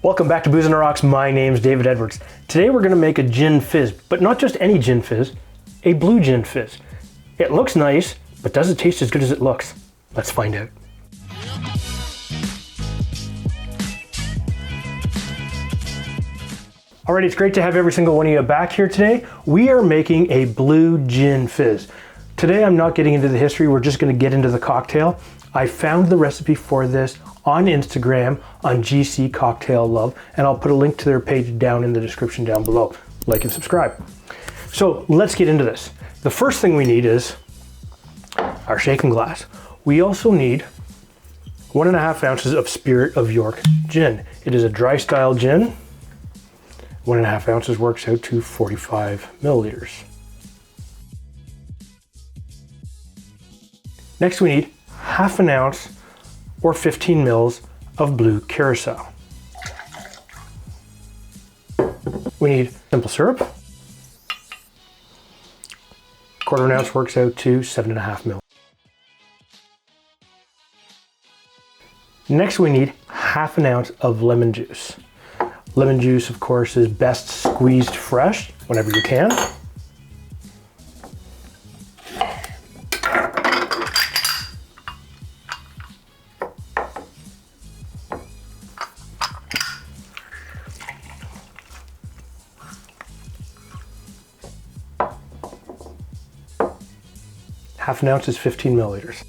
Welcome back to Booze on the Rocks. My name's David Edwards. Today we're going to make a gin fizz, but not just any gin fizz, a blue gin fizz. It looks nice, but does it taste as good as it looks? Let's find out. Alright, it's great to have every single one of you back here today. We are making a blue gin fizz. Today I'm not getting into the history, we're just going to get into the cocktail. I found the recipe for this on Instagram on GC Cocktail Love, and I'll put a link to their page down in the description down below. Like and subscribe. So let's get into this. The first thing we need is our shaken glass. We also need 1.5 ounces of Spirit of York gin. It is a dry style gin. 1.5 ounces works out to 45 milliliters. Next we need 1/2 ounce or 15 mils of Blue Curacao. We need simple syrup. 1/4 ounce works out to 7.5 mils. Next we need 1/2 ounce of lemon juice. Lemon juice, of course, is best squeezed fresh whenever you can. Half an ounce is 15 milliliters.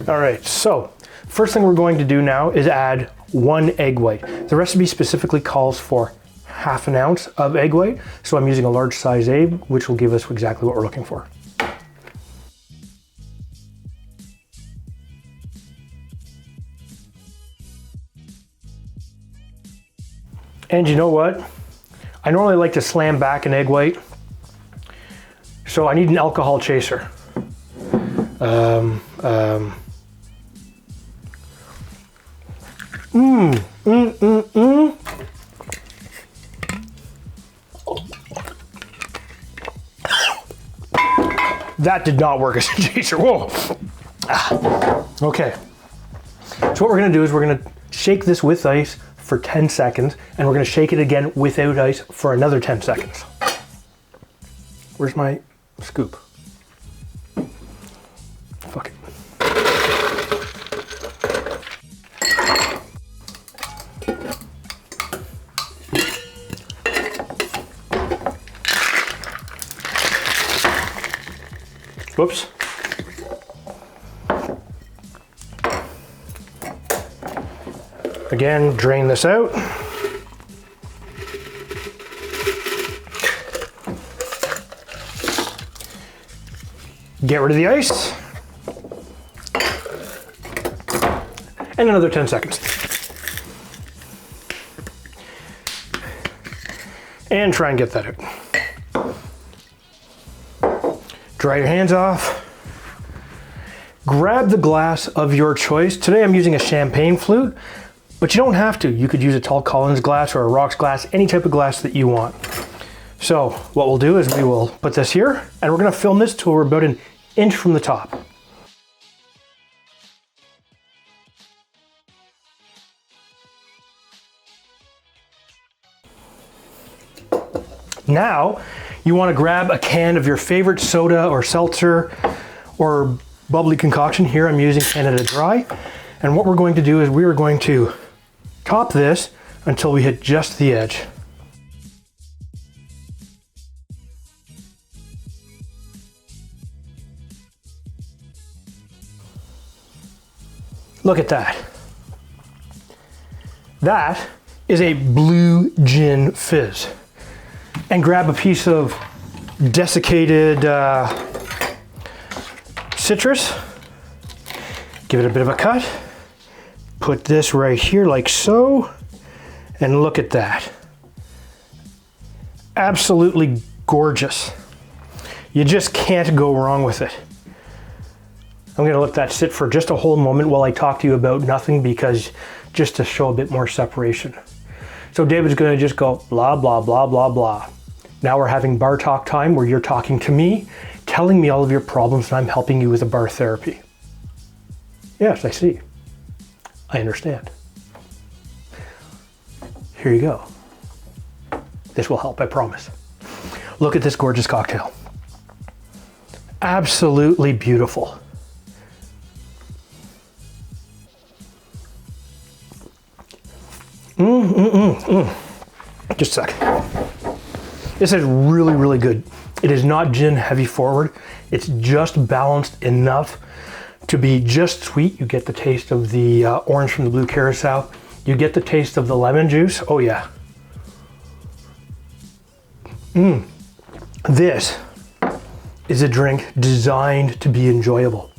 All right, so first thing we're going to do now is add 1 egg white. The recipe specifically calls for 1/2 ounce of egg white, so I'm using a large size egg, which will give us exactly what we're looking for. And you know what? I normally like to slam back an egg white, so I need an alcohol chaser. That did not work as a chaser. Whoa. Okay. So what we're gonna do is we're gonna shake this with ice for 10 seconds, and we're gonna shake it again without ice for another 10 seconds. Where's my scoop? Fuck it. Whoops. Again, drain this out. Get rid of the ice. And another 10 seconds. And try and get that out. Dry your hands off. Grab the glass of your choice. Today I'm using a champagne flute, but you don't have to. You could use a tall Collins glass or a rocks glass, any type of glass that you want. So what we'll do is we will put this here, and we're gonna film this till we're about 1 inch from the top. Now, you wanna grab a can of your favorite soda or seltzer or bubbly concoction. Here I'm using Canada Dry. And what we're going to do is we are going to top this until we hit just the edge. Look at that. That is a blue gin fizz. And grab a piece of desiccated citrus. Give it a bit of a cut. Put this right here like so. And look at that. Absolutely gorgeous. You just can't go wrong with it. I'm gonna let that sit for just a whole moment while I talk to you about nothing, because just to show a bit more separation. So David's gonna just go blah, blah, blah, blah, blah. Now we're having bar talk time where you're talking to me, telling me all of your problems and I'm helping you with a bar therapy. Yes, I see. I understand. Here you go. This will help, I promise. Look at this gorgeous cocktail. Absolutely beautiful. Just a sec. This is really, really good. It is not gin heavy forward. It's just balanced enough to be just sweet. You get the taste of the orange from the Blue Curacao. You get the taste of the lemon juice. Oh yeah. This is a drink designed to be enjoyable.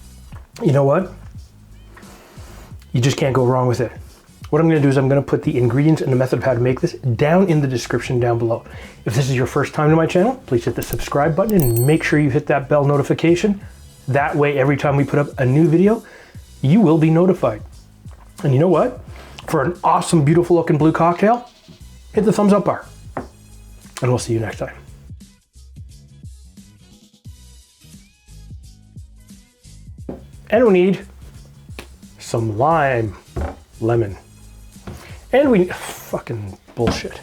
You know what? You just can't go wrong with it. What I'm going to do is I'm going to put the ingredients and the method of how to make this down in the description down below. If this is your first time to my channel, please hit the subscribe button and make sure you hit that bell notification. That way, every time we put up a new video, you will be notified. And you know what? For an awesome, beautiful looking blue cocktail, hit the thumbs up bar. And we'll see you next time. And we need some lime, lemon. And we, fucking bullshit.